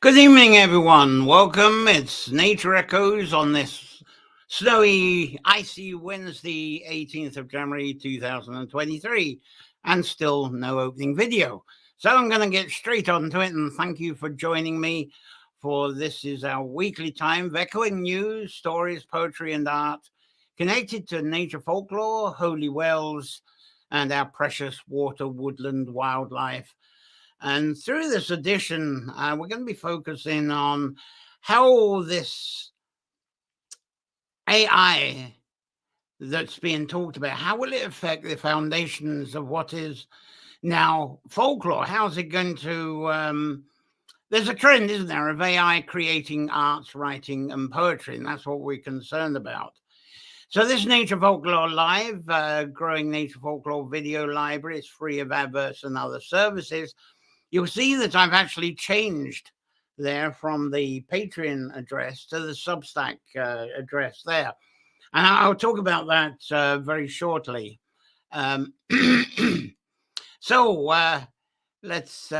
Good evening, everyone. Welcome. It's Nature Echoes on this snowy, icy Wednesday, 18th of January 2023, and still no opening video. So I'm going to get straight onto it, and thank you for joining me for this is our weekly time of echoing news, stories, poetry, and art connected to nature folklore, holy wells, and our precious water, woodland, wildlife. And through this edition, we're going to be focusing on how this AI that's being talked about, how will it affect the foundations of what is now folklore? How's it going to... there's a trend, isn't there, of AI creating arts, writing, and poetry, and that's what we're concerned about. So this Nature Folklore Live, growing Nature Folklore video library, is free of adverts and other services. You'll see that I've actually changed there from the Patreon address to the Substack address there. And I'll talk about that very shortly. So let's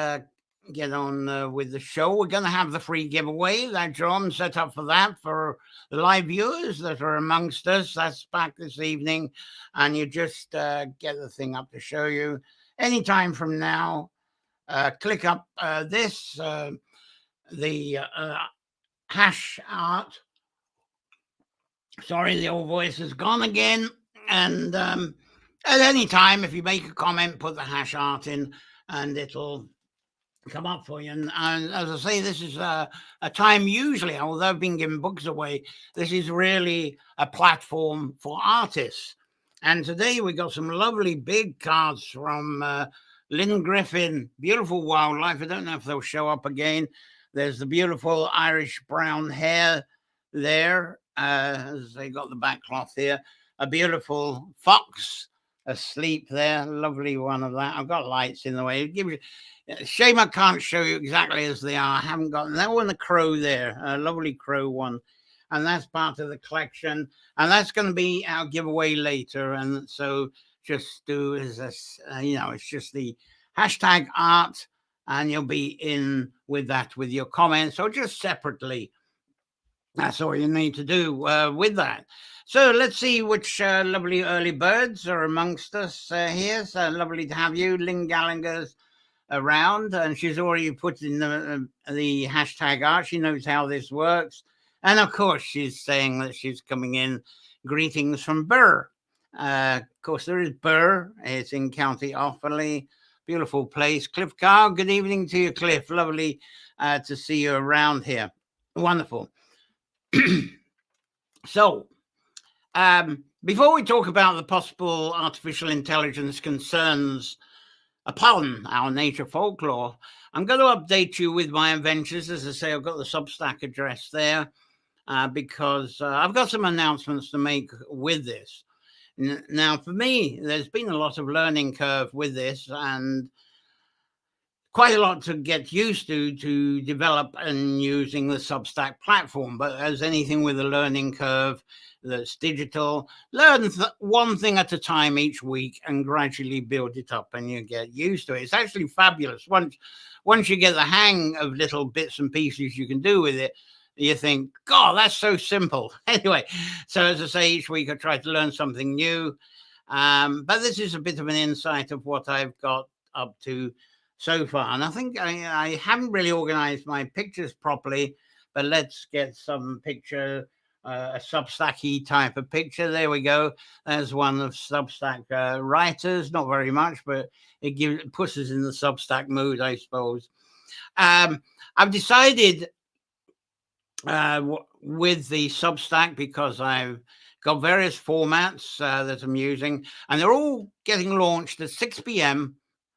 get on with the show. We're going to have the free giveaway that John set up for that for the live viewers that are amongst us. That's back this evening. And you just get the thing up to show you anytime from now. Click up the hash art. Sorry, the old voice has gone again. And at any time, if you make a comment, put the hash art in and it'll come up for you. And as I say, this is a time usually, although I've been giving books away, this is really a platform for artists. And today we got some lovely big cards from Lynn Griffin, beautiful wildlife. I don't know if they'll show up again. There's the beautiful Irish brown hair there. As they got the back cloth here. A beautiful fox asleep there. Lovely one of that. I've got lights in the way. Shame I can't show you exactly as they are. I haven't got that one. The crow there. A lovely crow one. And that's part of the collection. And that's going to be our giveaway later. And so just do as this, it's just the hashtag art, and you'll be in with that with your comments, or just separately. That's all you need to do with that. So let's see which lovely early birds are amongst us here. So lovely to have you. Lynn Gallagher's around, and she's already put in the hashtag art. She knows how this works. And of course, she's saying that she's coming in. Greetings from Burr. Of course, there is Burr. It's in County Offaly. Beautiful place. Cliff Carr, good evening to you, Cliff. Lovely to see you around here. Wonderful. So, before we talk about the possible artificial intelligence concerns upon our nature folklore, I'm going to update you with my adventures. As I say, I've got the Substack address there because I've got some announcements to make with this. Now, for me, there's been a lot of learning curve with this and quite a lot to get used to develop and using the Substack platform. But as anything with a learning curve that's digital, learn one thing at a time each week and gradually build it up and you get used to it. It's actually fabulous. Once you get the hang of little bits and pieces you can do with it, you think, God, that's so simple. Anyway, so as I say, each week I try to learn something new. But this is a bit of an insight of what I've got up to so far. And I think I haven't really organized my pictures properly, but let's get some picture, a Substack-y type of picture. There we go. There's one of Substack writers, not very much, but it puts us in the Substack mood, I suppose. I've decided with the Substack, because I've got various formats that I'm using, and they're all getting launched at 6 p.m.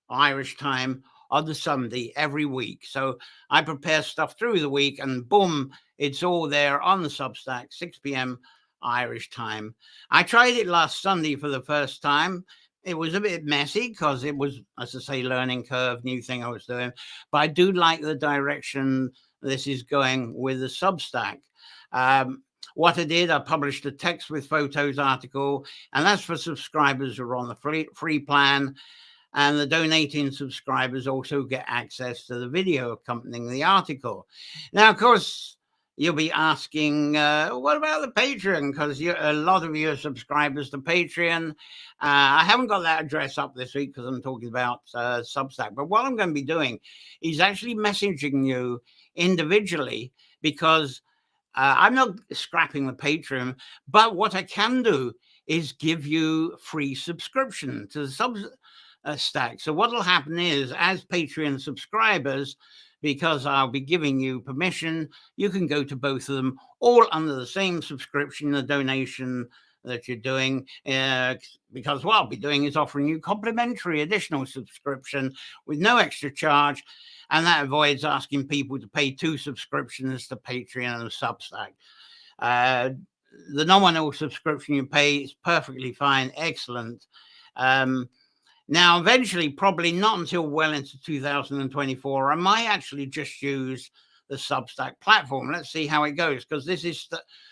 Irish time on the Sunday every week. So I prepare stuff through the week and boom, it's all there on the Substack, 6 p.m. Irish time. I tried it last Sunday for the first time. It was a bit messy because it was, as I say, learning curve, new thing I was doing. But I do like the direction this is going with the Substack. What I did, I published a text with photos article, and that's for subscribers who are on the free plan. And the donating subscribers also get access to the video accompanying the article. Now, of course, you'll be asking, what about the Patreon? Because a lot of you are subscribers to Patreon. I haven't got that address up this week because I'm talking about Substack. But what I'm going to be doing is actually messaging you individually, because I'm not scrapping the Patreon. But what I can do is give you free subscription to the Substack. So what will happen is, as Patreon subscribers, because I'll be giving you permission, you can go to both of them all under the same subscription, the donation that you're doing, because what I'll be doing is offering you complimentary additional subscription with no extra charge, and that avoids asking people to pay 2 subscriptions to Patreon and Substack. The nominal subscription you pay is perfectly fine, excellent. Now, eventually, probably not until well into 2024, I might actually just use the Substack platform. Let's see how it goes, because this is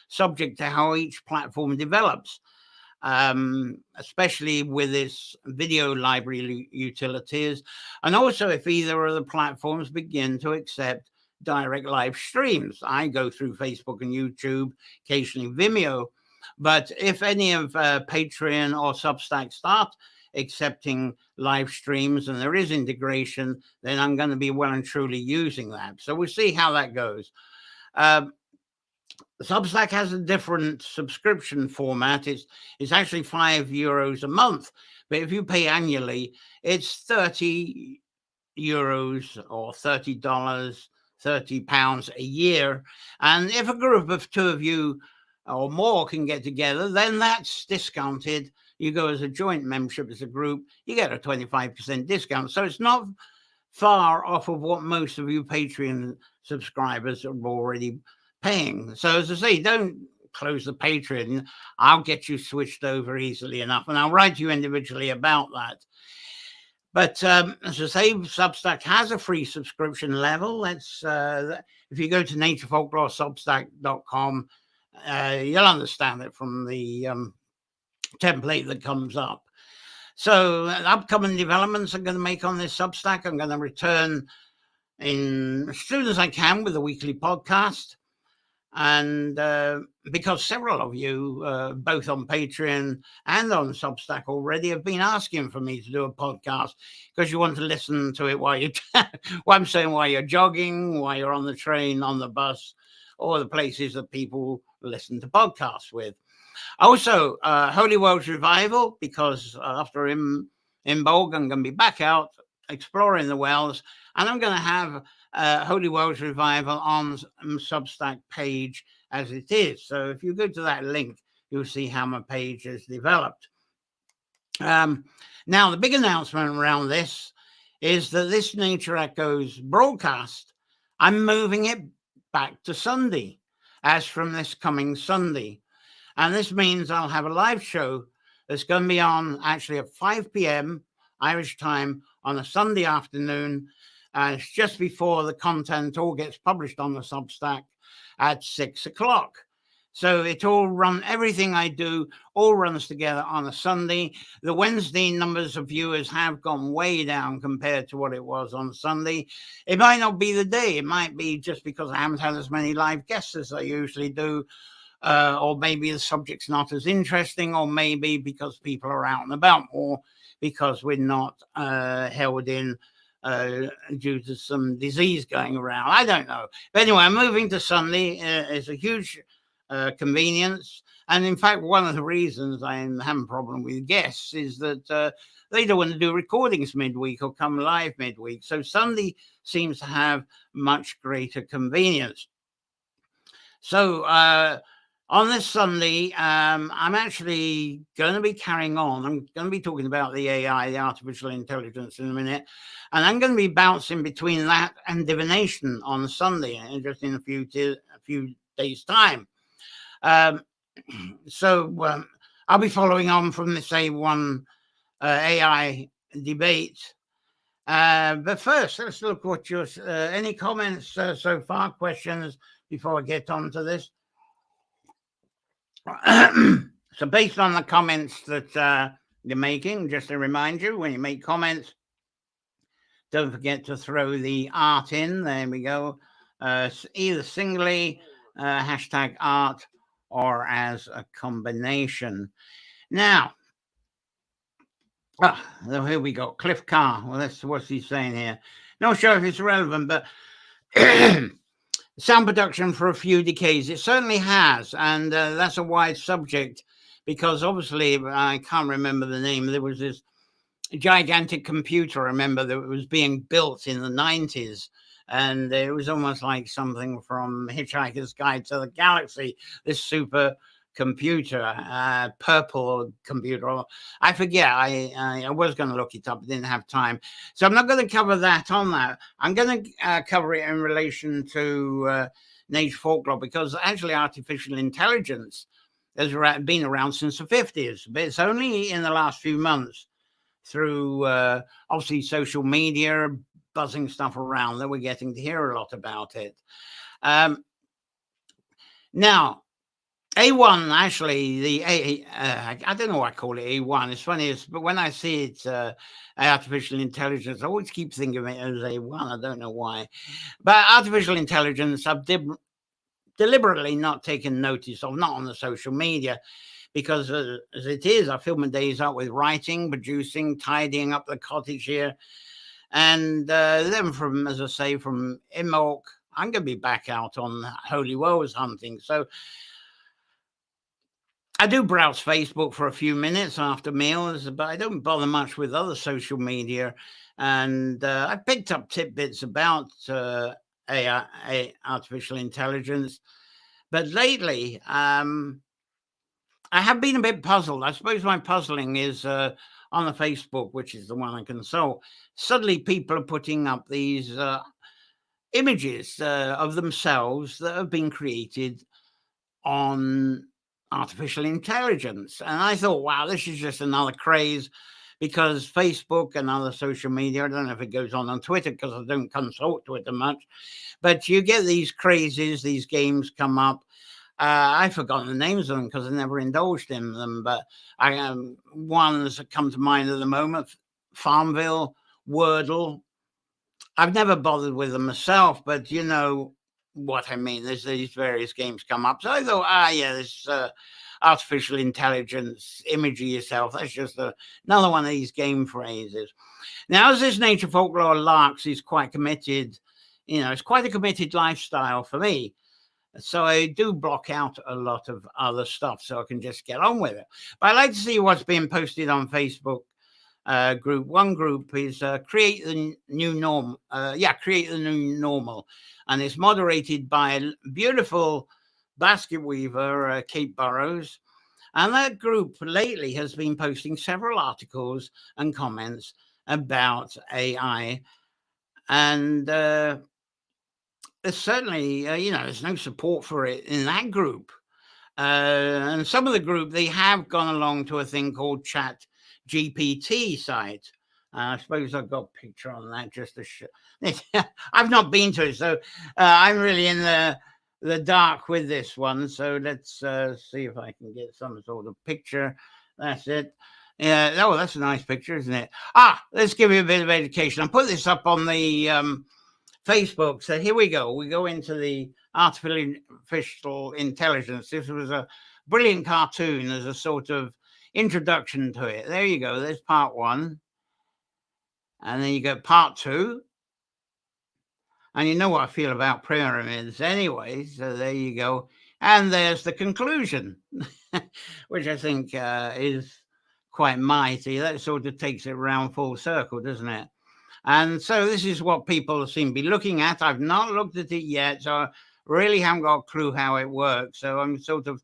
subject to how each platform develops, especially with its video library utilities, and also if either of the platforms begin to accept direct live streams. I go through Facebook and YouTube, occasionally Vimeo, but if any of Patreon or Substack start accepting live streams and there is integration, then I'm going to be well and truly using that. So we'll see how that goes. Substack has a different subscription format. It's actually €5 a month, but if you pay annually, it's €30 or $30, £30 a year. And if a group of 2 of you or more can get together, then that's discounted. You go as a joint membership as a group, you get a 25% discount. So it's not far off of what most of you Patreon subscribers are already paying. So as I say, don't close the Patreon. I'll get you switched over easily enough, and I'll write to you individually about that. But as I say, Substack has a free subscription level. If you go to naturefolkloresubstack.com, you'll understand it from the template that comes up. So upcoming developments I'm going to make on this Substack. I'm going to return as soon as I can with a weekly podcast. And because several of you, both on Patreon and on Substack already, have been asking for me to do a podcast because you want to listen to it while you're jogging, while you're on the train, on the bus, or the places that people listen to podcasts with. Also, Holy World's Revival, because after Imbolg, I'm going to be back out exploring the wells, and I'm going to have Holy World's Revival on Substack page as it is. So if you go to that link, you'll see how my page has developed. Now, the big announcement around this is that this Nature Echoes broadcast, I'm moving it back to Sunday, as from this coming Sunday. And this means I'll have a live show that's going to be on actually at 5 p.m. Irish time on a Sunday afternoon. It's just before the content all gets published on the Substack at 6 o'clock. So everything I do all runs together on a Sunday. The Wednesday numbers of viewers have gone way down compared to what it was on Sunday. It might not be the day. It might be just because I haven't had as many live guests as I usually do. Or maybe the subject's not as interesting, or maybe because people are out and about more because we're not held in due to some disease going around. I don't know. But anyway, moving to Sunday is a huge convenience. And in fact, one of the reasons I am having a problem with guests is that they don't want to do recordings midweek or come live midweek. So Sunday seems to have much greater convenience. So on this Sunday, I'm actually going to be carrying on. I'm going to be talking about the AI, the artificial intelligence, in a minute. And I'm going to be bouncing between that and divination on Sunday, just in a few days' time. So I'll be following on from this A1 AI debate. But first, let's look what your any comments so far, questions before I get on to this. So based on the comments that you're making. Just to remind you, when you make comments, don't forget to throw the art in. There we go. Either singly, hashtag art, or as a combination. Now, here we go. Cliff Carr. Well, that's what's he saying here. Not sure if it's relevant, but sound production for a few decades. It certainly has, and that's a wide subject because obviously I can't remember the name. There was this gigantic computer, I remember, that was being built in the 90s. And it was almost like something from Hitchhiker's Guide to the Galaxy, this super computer, purple computer. I forget. I was going to look it up, didn't have time. So I'm not going to cover that on that. I'm going to cover it in relation to Nature Folklore, because actually artificial intelligence has been around since the 50s, but it's only in the last few months through obviously social media, buzzing stuff around, that we're getting to hear a lot about it. Now, A1, actually, I don't know why I call it A1. It's funny, but when I see it, artificial intelligence, I always keep thinking of it as A1. I don't know why. But artificial intelligence, I've deliberately not taken notice of, not on the social media, because as it is, I fill my days up with writing, producing, tidying up the cottage here. And then from, as I say, from Imbolc, I'm going to be back out on Holy Woes hunting. So I do browse Facebook for a few minutes after meals, but I don't bother much with other social media. And I picked up tidbits about AI, artificial intelligence. But lately, I have been a bit puzzled. I suppose my puzzling is on the Facebook, which is the one I consult. Suddenly people are putting up these images of themselves that have been created on artificial intelligence. And I thought, wow, this is just another craze, because Facebook and other social media, I don't know if it goes on Twitter because I don't consult Twitter much, but you get these crazes, these games come up. I've forgotten the names of them because I never indulged in them, but ones that come to mind at the moment: Farmville, Wordle. I've never bothered with them myself, but you know what I mean. There's these various games come up. So I thought, this artificial intelligence, image of yourself. That's just another one of these game phrases. Now, as this Nature Folklore larks is quite committed, it's quite a committed lifestyle for me. So I do block out a lot of other stuff so I can just get on with it. But I like to see what's being posted on Facebook group. One group is Create the New Normal. Create the New Normal. And it's moderated by a beautiful basket weaver, Kate Burrows. And that group lately has been posting several articles and comments about AI. And there's certainly, there's no support for it in that group. And some of the group, they have gone along to a thing called Chat GPT site. I suppose I've got a picture on that just to show. I've not been to it, so I'm really in the dark with this one. So let's see if I can get some sort of picture. That's it. Yeah. Oh, that's a nice picture, isn't it? Let's give you a bit of education. I put this up on the Facebook. So here we go. We go into the artificial intelligence. This was a brilliant cartoon as a sort of introduction to it. There you go. There's part one. And then you go part two. And you know what I feel about pyramids anyway. So there you go. And there's the conclusion, which I think is quite mighty. That sort of takes it round full circle, doesn't it? And so this is what people seem to be looking at. I've not looked at it yet, so I really haven't got a clue how it works. So I'm sort of,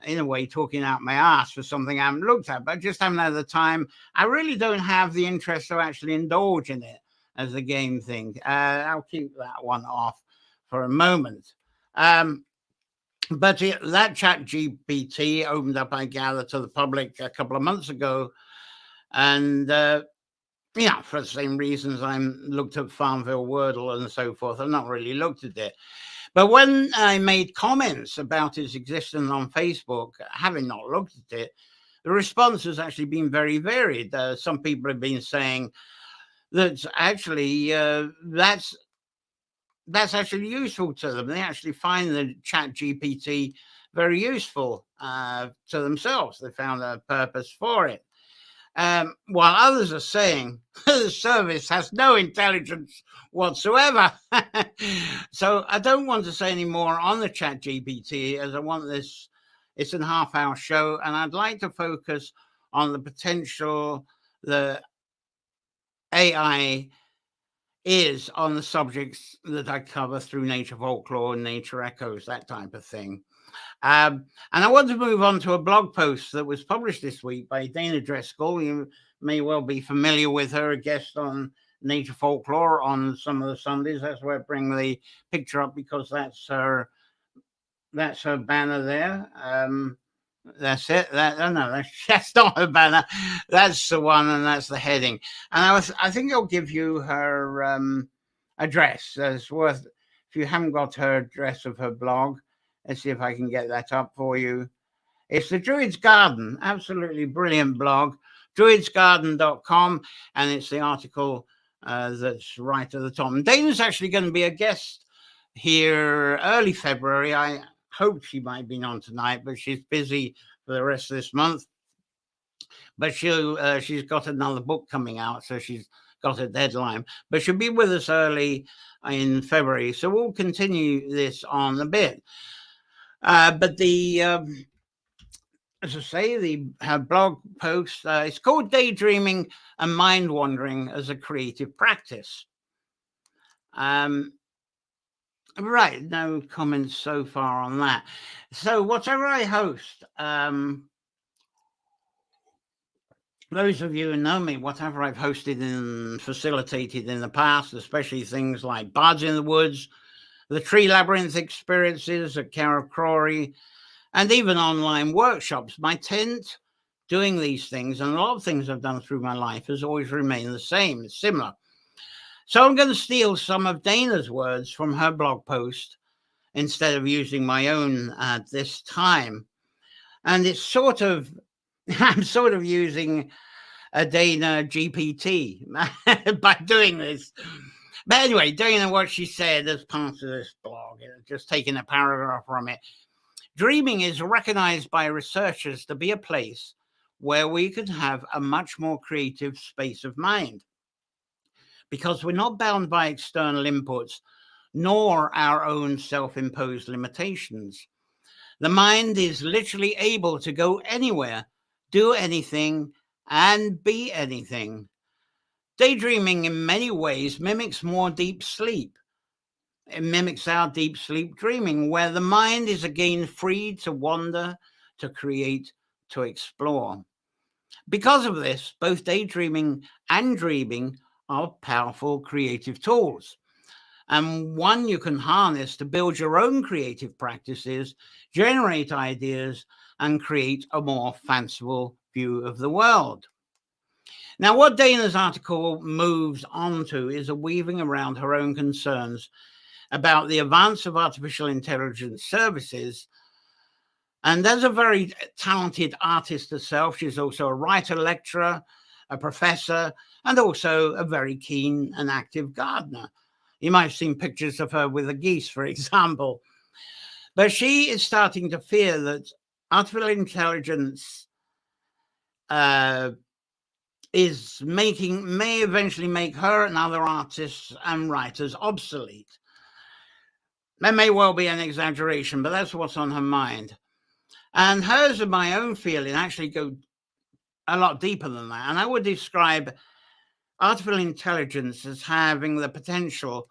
in a way, talking out my ass for something I haven't looked at, but just haven't had the time. I really don't have the interest to actually indulge in it as a game thing. I'll keep that one off for a moment. But that Chat GPT opened up, I gather, to the public a couple of months ago. And for the same reasons I looked at Farmville, Wordle, and so forth. I've not really looked at it. But when I made comments about its existence on Facebook, having not looked at it, the response has actually been very varied. Some people have been saying that actually that's actually useful to them. They actually find the chat GPT very useful to themselves. They found a purpose for it. While others are saying the service has no intelligence whatsoever. So I don't want to say any more on the chat GPT, as I want this, it's a half-hour show, and I'd like to focus on the potential the AI is on the subjects that I cover through Nature Folklore and Nature Echoes, that type of thing. And I want to move on to a blog post that was published this week by Dana Driscoll. You may well be familiar with her, a guest on Nature Folklore on some of the Sundays. That's where I bring the picture up, because that's her banner there. That's it. That's not her banner. That's the one, and that's the heading. And I think I'll give you her address. It's worth, if you haven't got her address of her blog, let's see if I can get that up for you. It's the Druid's Garden, absolutely brilliant blog, druidsgarden.com, and it's the article that's right at the top. And Dana's actually going to be a guest here early February. I hope she might be on tonight, but she's busy for the rest of this month. But she's got another book coming out, so she's got a deadline. But she'll be with us early in February, so we'll continue this on a bit. But as I say, her blog post, it's called Daydreaming and Mind Wandering as a Creative Practice. Right, no comments so far on that. So whatever I host, those of you who know me, whatever I've hosted and facilitated in the past, especially things like Bards in the Woods, the Tree Labyrinth experiences at Carrow Crawley, and even online workshops, my tent doing these things, and a lot of things I've done through my life, has always remained the same. It's similar. So I'm going to steal some of Dana's words from her blog post instead of using my own at this time. And it's I'm sort of using a Dana GPT by doing this. But anyway, Dana, what she said as part of this blog, just taking a paragraph from it. Dreaming is recognized by researchers to be a place where we could have a much more creative space of mind, because we're not bound by external inputs, nor our own self-imposed limitations. The mind is literally able to go anywhere, do anything, and be anything. Daydreaming in many ways mimics more deep sleep. It mimics our deep sleep dreaming, where the mind is again free to wander, to create, to explore. Because of this, both daydreaming and dreaming are powerful creative tools, and one you can harness to build your own creative practices, generate ideas, and create a more fanciful view of the world. Now, what Dana's article moves on to is a weaving around her own concerns about the advance of artificial intelligence services. And as a very talented artist herself, she's also a writer, lecturer, a professor, and also a very keen and active gardener. You might have seen pictures of her with the geese, for example. But she is starting to fear that artificial intelligence may eventually make her and other artists and writers obsolete. That may well be an exaggeration, but that's what's on her mind. And hers and my own feeling actually go a lot deeper than that. And I would describe artificial intelligence as having the potential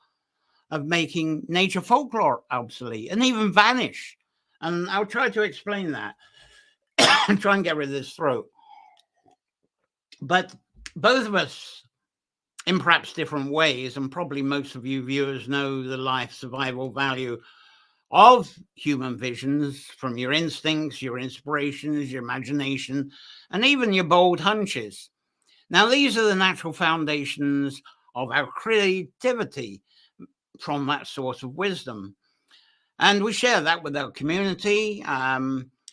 of making nature folklore obsolete and even vanish. And I'll try to explain that and try and get rid of this throat. But both of us, in perhaps different ways, and probably most of you viewers know the life survival value of human visions, from your instincts, your inspirations, your imagination, and even your bold hunches. Now, these are the natural foundations of our creativity from that source of wisdom. And we share that with our community.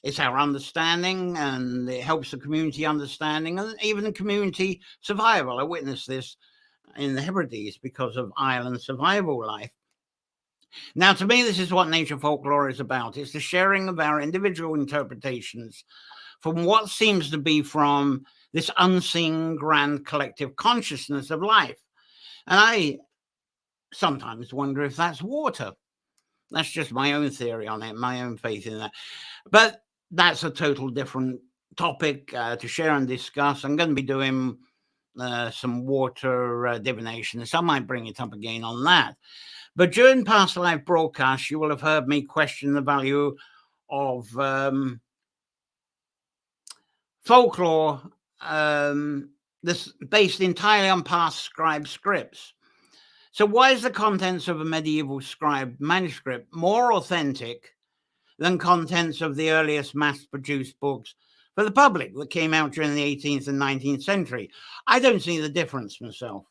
It's our understanding, and it helps the community understanding and even the community survival. I witnessed this in the Hebrides because of island survival life. Now, to me, this is what nature folklore is about. It's the sharing of our individual interpretations from what seems to be from this unseen grand collective consciousness of life. And I sometimes wonder if that's water. That's just my own theory on it, my own faith in that. But that's a total different topic to share and discuss. I'm going to be doing some water divination, so I might bring it up again on that. But during past live broadcasts, you will have heard me question the value of folklore this based entirely on past scribe scripts. So why is the contents of a medieval scribe manuscript more authentic than contents of the earliest mass-produced books for the public that came out during the 18th and 19th century? I don't see the difference myself.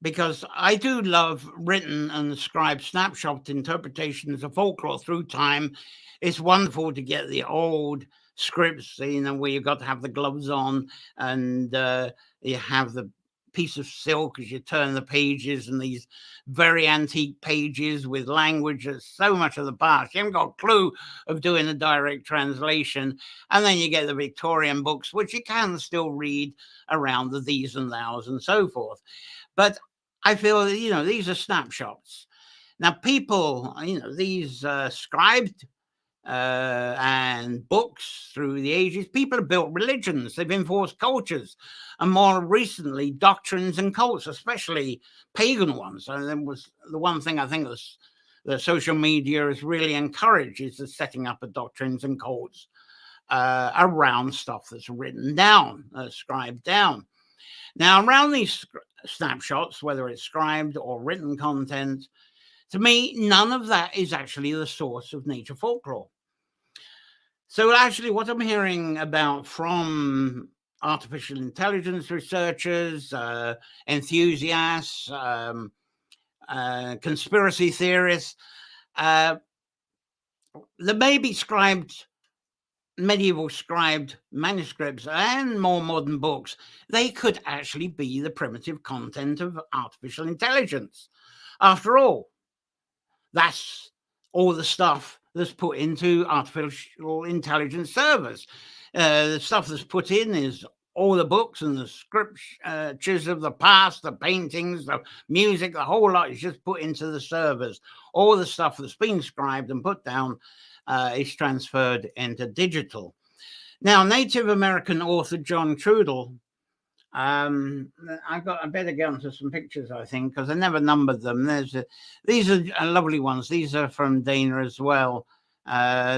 Because I do love written and scribed snapshot interpretations of folklore through time. It's wonderful to get the old scripts, where you've got to have the gloves on and you have the piece of silk as you turn the pages, and these very antique pages with language that's so much of the past. You haven't got a clue of doing a direct translation. And then you get the Victorian books, which you can still read around the these and thous and so forth. But I feel, these are snapshots. Now, people, these scribed and books through the ages, people have built religions, they've enforced cultures, and more recently, doctrines and cults, especially pagan ones. And there was the one thing I think the social media has really encouraged is the setting up of doctrines and cults around stuff that's written down, scribed down. Now, around these snapshots, whether it's scribed or written content, to me, none of that is actually the source of nature folklore. So actually what I'm hearing about from artificial intelligence researchers, enthusiasts, conspiracy theorists, there may be medieval scribed manuscripts and more modern books. They could actually be the primitive content of artificial intelligence. After all, that's all the stuff that's put into artificial intelligence servers. The stuff that's put in is all the books and the scriptures of the past, the paintings, the music, the whole lot is just put into the servers. All the stuff that's been scribed and put down is transferred into digital. Now, Native American author John Trudell, I better get onto some pictures, I think, because I never numbered them. These are lovely ones. These are from Dana as well.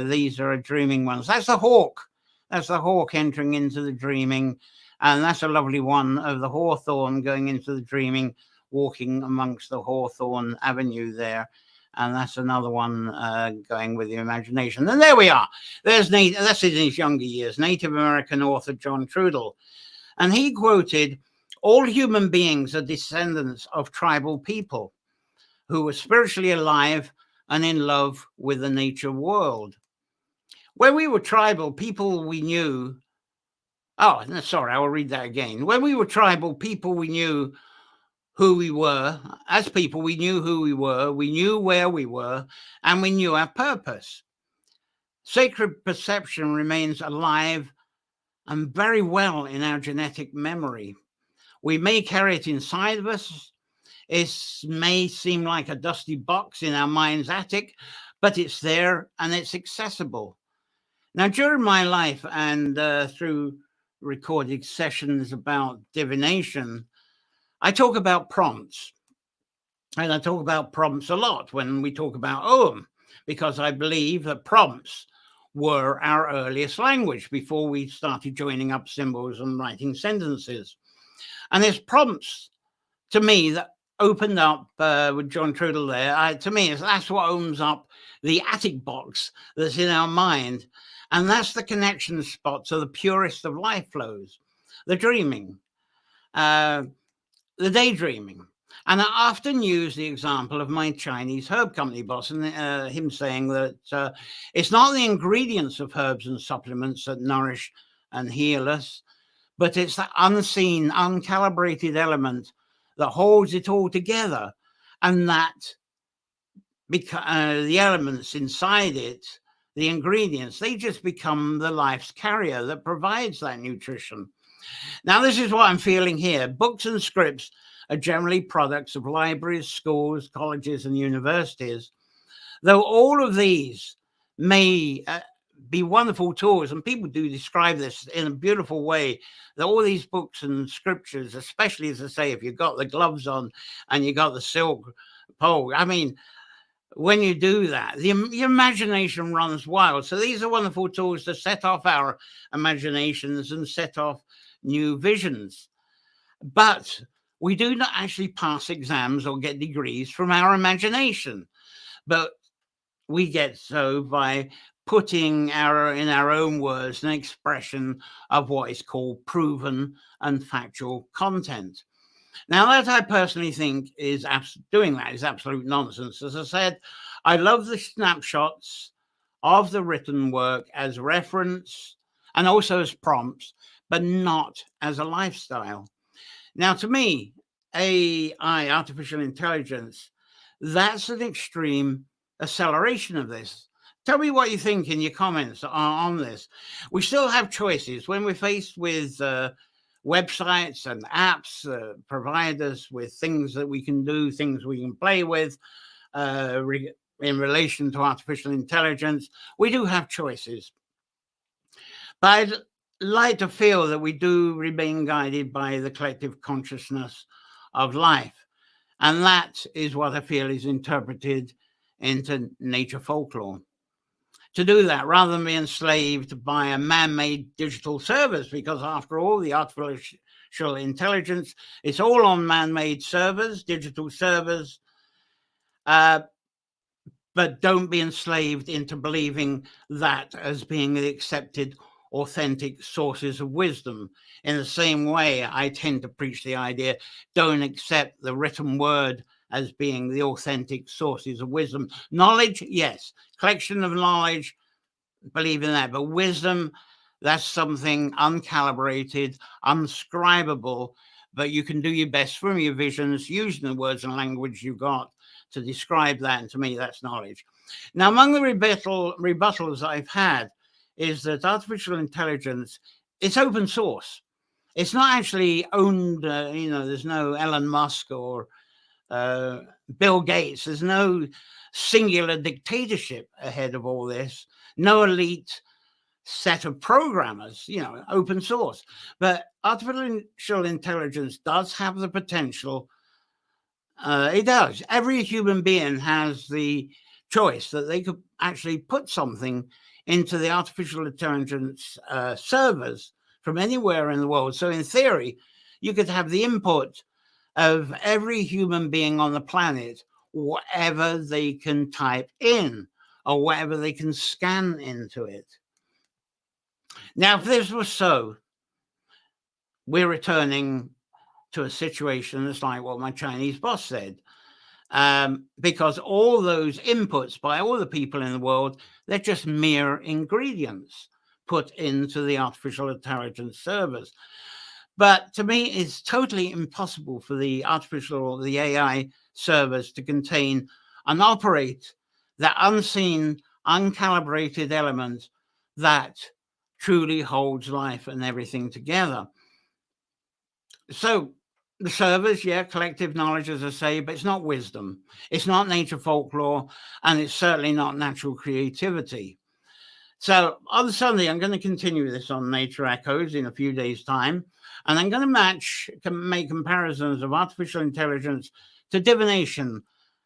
These are dreaming ones. That's the hawk. That's the hawk entering into the dreaming. And that's a lovely one of the hawthorn going into the dreaming, walking amongst the hawthorn avenue there. And that's another one going with the imagination. And there we are. That's in his younger years, Native American author John Trudell. And he quoted, "All human beings are descendants of tribal people who were spiritually alive and in love with the nature world. When we were tribal, people we knew..." Oh, sorry, I will read that again. "When we were tribal, people we knew who we were. As people, we knew who we knew where we were, and we knew our purpose. Sacred perception remains alive and very well in our genetic memory. We may carry it inside of us. It may seem like a dusty box in our mind's attic, but it's there and it's accessible." Now, during my life and through recorded sessions about divination, I talk about prompts. And I talk about prompts a lot when we talk about Ogham, because I believe that prompts were our earliest language before we started joining up symbols and writing sentences. And there's prompts, to me, that opened up with John Trudell there. To me, that's what opens up the attic box that's in our mind. And that's the connection spot to the purest of life flows, the dreaming, the daydreaming. And I often use the example of my Chinese herb company boss and him saying that it's not the ingredients of herbs and supplements that nourish and heal us, but it's that unseen, uncalibrated element that holds it all together. And that the elements inside it, the ingredients, they just become the life's carrier that provides that nutrition. Now, this is what I'm feeling here. Books and scripts are generally products of libraries, schools, colleges, and universities, though all of these may be wonderful tools, and people do describe this in a beautiful way, that all these books and scriptures, especially, as I say, if you've got the gloves on and you got the silk pole, I mean, when you do that, your imagination runs wild. So these are wonderful tools to set off our imaginations and set off new visions. But we do not actually pass exams or get degrees from our imagination, but we get so by putting in our own words, an expression of what is called proven and factual content. Now, that I personally think is doing that is absolute nonsense. As I said, I love the snapshots of the written work as reference and also as prompts, but not as a lifestyle. Now, to me, AI, artificial intelligence, that's an extreme acceleration of this. Tell me what you think in your comments on this. We still have choices when we're faced with websites and apps provide us with things that we can do, things we can play with in relation to artificial intelligence. We do have choices. But I'd like to feel that we do remain guided by the collective consciousness of life. And that is what I feel is interpreted into nature folklore. To do that, rather than be enslaved by a man-made digital service, because after all, the artificial intelligence, it's all on man-made servers, digital servers, but don't be enslaved into believing that as being the accepted, authentic sources of wisdom. In the same way, I tend to preach the idea, don't accept the written word as being the authentic sources of wisdom. Knowledge, yes. Collection of knowledge, believe in that. But wisdom, that's something uncalibrated, unscribable, but you can do your best from your visions, using the words and language you've got to describe that. And to me, that's knowledge. Now, among the rebuttals I've had is that artificial intelligence, it's open source. It's not actually owned, there's no Elon Musk or Bill Gates. There's no singular dictatorship ahead of all this. No elite set of programmers, open source. But artificial intelligence does have the potential. It does. Every human being has the choice that they could actually put something into the artificial intelligence servers from anywhere in the world. So in theory, you could have the input of every human being on the planet, whatever they can type in or whatever they can scan into it. Now, if this was so, we're returning to a situation that's like what my Chinese boss said. Because all those inputs by all the people in the world, they're just mere ingredients put into the artificial intelligence servers. But to me, it's totally impossible for the AI servers to contain and operate that unseen, uncalibrated element that truly holds life and everything together. So the servers, collective knowledge, as I say, but it's not wisdom. It's not nature folklore, and it's certainly not natural creativity. So on Sunday, I'm going to continue this on Nature Echoes in a few days' time, and I'm going to make comparisons of artificial intelligence to divination,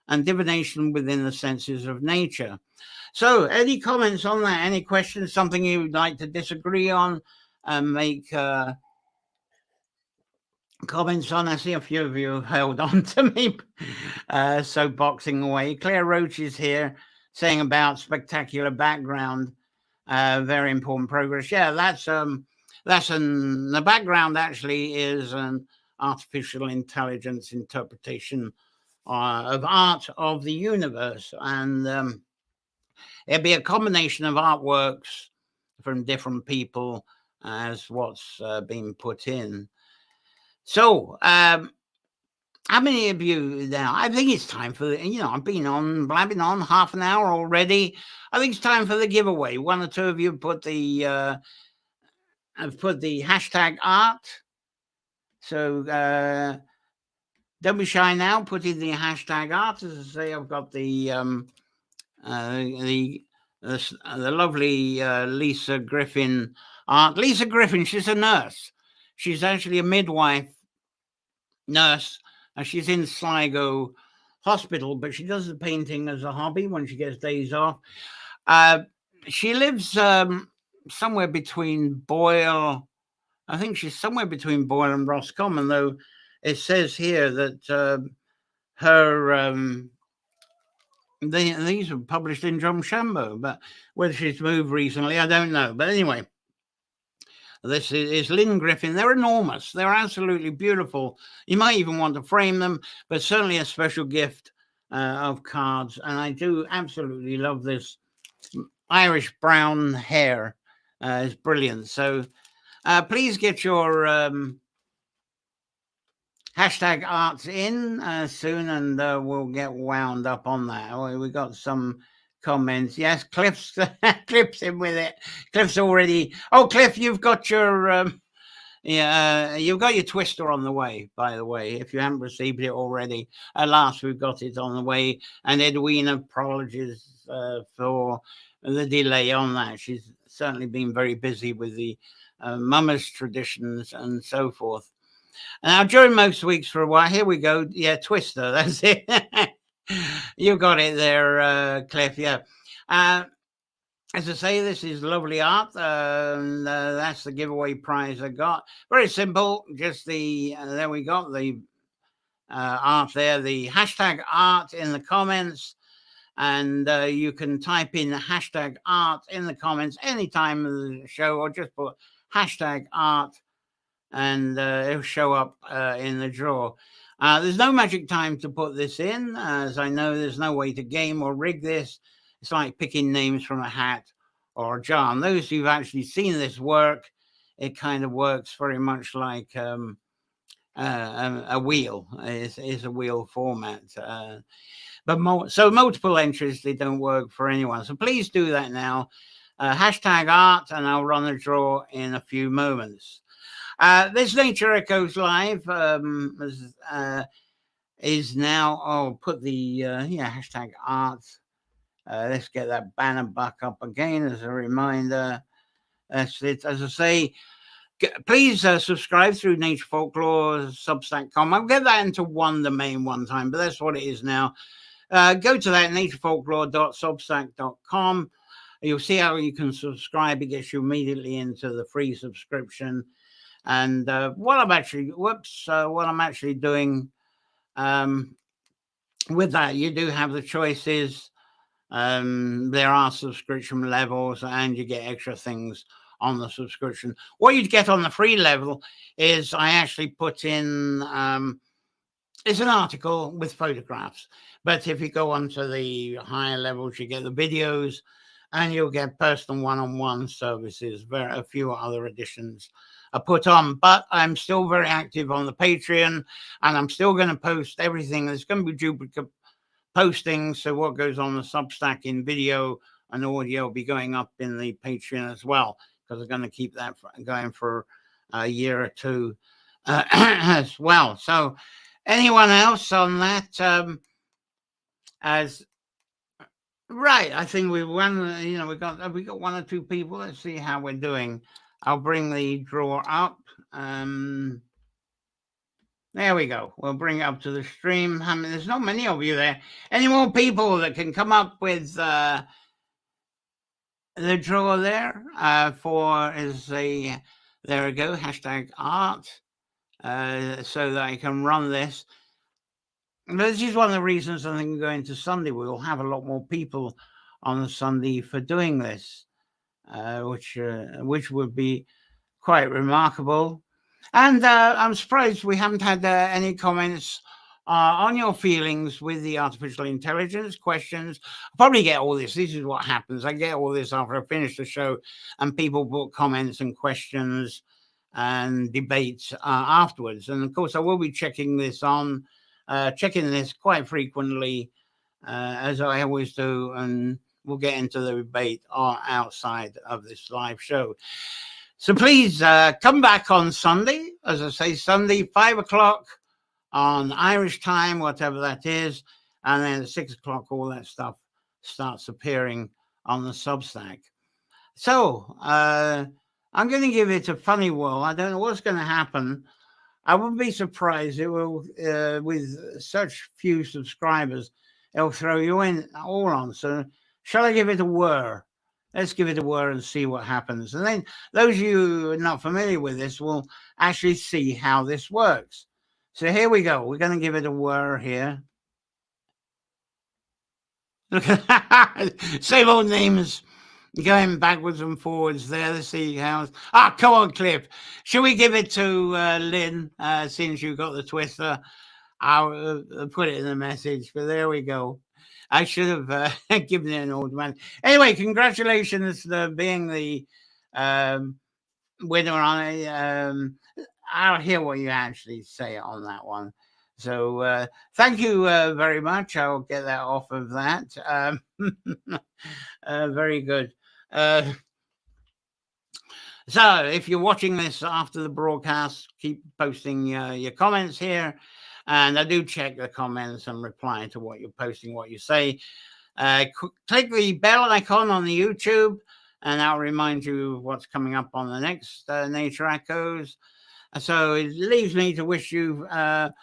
and divination within the senses of nature. So any comments on that? Any questions? Something you would like to disagree on and make comments on? I see a few of you have held on to me, so boxing away. Claire Roach is here saying about spectacular background, very important progress. Yeah, the background actually is an artificial intelligence interpretation of art of the universe. And it'll be a combination of artworks from different people as what's been put in. So, how many of you now? I think it's time for I've been blabbing on half an hour already. I think it's time for the giveaway. One or two of you have put the hashtag art. So don't be shy now. Put in the hashtag art. As I say, I've got the lovely Lisa Griffin art. Lisa Griffin, she's a nurse. She's actually a midwife nurse. She's in Sligo Hospital, but she does the painting as a hobby when she gets days off. She lives somewhere between Boyle. I think she's somewhere between Boyle and Roscommon, though it says here that her these were published in Drumshanbo, but whether she's moved recently, I don't know. But anyway, this is Lynn Griffin. They're enormous. They're absolutely beautiful. You might even want to frame them, but certainly a special gift of cards. And I do absolutely love this Irish brown hair. It's brilliant. So please get your hashtag arts in soon, and we'll get wound up on that. We got some comments. Yes, Cliff's in with it. Cliff's already. Oh, Cliff, you've got your you've got your twister on the way. By the way, if you haven't received it already, at last we've got it on the way. And Edwina apologies for the delay on that. She's certainly been very busy with the mummers traditions and so forth. Now, during most weeks for a while, here we go. Yeah, Twister, that's it. You got it there, Cliff. Yeah. As I say, this is lovely art. That's the giveaway prize I got. Very simple. Just there we got the art there. The hashtag art in the comments. And you can type in hashtag art in the comments anytime of the show, or just put hashtag art, and it'll show up in the draw. There's no magic time to put this in, as I know there's no way to game or rig this. It's like picking names from a hat or a jar. And those who've actually seen this work, it kind of works very much like a wheel. It's a wheel format. But multiple entries, they don't work for anyone. So please do that now. Hashtag art, and I'll run a draw in a few moments. This Nature Echoes Live is now. I'll put the hashtag art. Let's get that banner back up again as a reminder. That's it. As I say, please subscribe through Nature Folklore, Substack.com. I'll get that into one domain one time, but that's what it is now. Go to that, naturefolklore.substack.com. You'll see how you can subscribe. It gets you immediately into the free subscription. And what I'm actually doing with that, you do have the choices. There are subscription levels, and you get extra things on the subscription. What you'd get on the free level is I actually put in it's an article with photographs. But if you go on to the higher levels, you get the videos, and you'll get personal one-on-one services. A few other additions are put on, but I'm still very active on the Patreon, and I'm still going to post everything. There's going to be duplicate postings, so what goes on the Substack in video and audio will be going up in the Patreon as well, because I'm going to keep that going for a year or two as well. So anyone else on that? Right, I think we won. We got one or two people. Let's see how we're doing. I'll bring the draw up. There we go. We'll bring it up to the stream. I mean, there's not many of you there. Any more people that can come up with the draw there there we go, hashtag art, so that I can run this. And this is one of the reasons I think going to Sunday, we'll have a lot more people on the Sunday for doing this, which would be quite remarkable. And I'm surprised we haven't had any comments on your feelings with the artificial intelligence questions. I probably get all this. This is what happens. I get all this after I finish the show, and people put comments and questions and debates afterwards. And of course, I will be checking this quite frequently, as I always do, and we'll get into the debate outside of this live show. So please come back on Sunday, as I say, Sunday, 5 o'clock on Irish time, whatever that is. And then at 6 o'clock, all that stuff starts appearing on the Substack. So I'm going to give it a funny whirl. I don't know what's going to happen. I wouldn't be surprised it will, with such few subscribers, it'll throw you in all on. So shall I give it a whir? Let's give it a whir and see what happens. And then those of you who are not familiar with this will actually see how this works. So here we go. We're going to give it a whir here. Look at same old names going backwards and forwards there. Let's see how. Come on, Cliff. Should we give it to Lynn, since you got the twister? I'll put it in the message, but there we go. I should have given it an old man. Anyway, congratulations to being the winner on it. I'll hear what you actually say on that one. So thank you very much. I'll get that off of that. Very good. So if you're watching this after the broadcast, keep posting your comments here. And I do check the comments and reply to what you're posting, what you say. Click the bell icon on the YouTube, and I'll remind you of what's coming up on the next Nature Echoes. So it leaves me to wish you a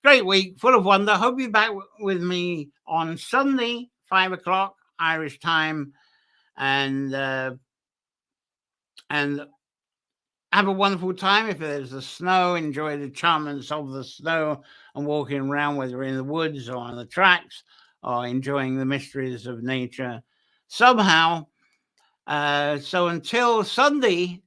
great week full of wonder. Hope you're back with me on Sunday, 5 o'clock Irish time. And have a wonderful time. If there's the snow, enjoy the charms of the snow and walking around, whether in the woods or on the tracks, or enjoying the mysteries of nature somehow. So until Sunday,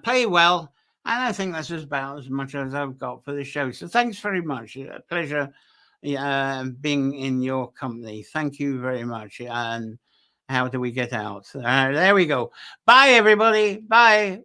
play well. And I think that's about as much as I've got for the show. So thanks very much. A pleasure being in your company. Thank you very much. And how do we get out? There we go. Bye, everybody. Bye.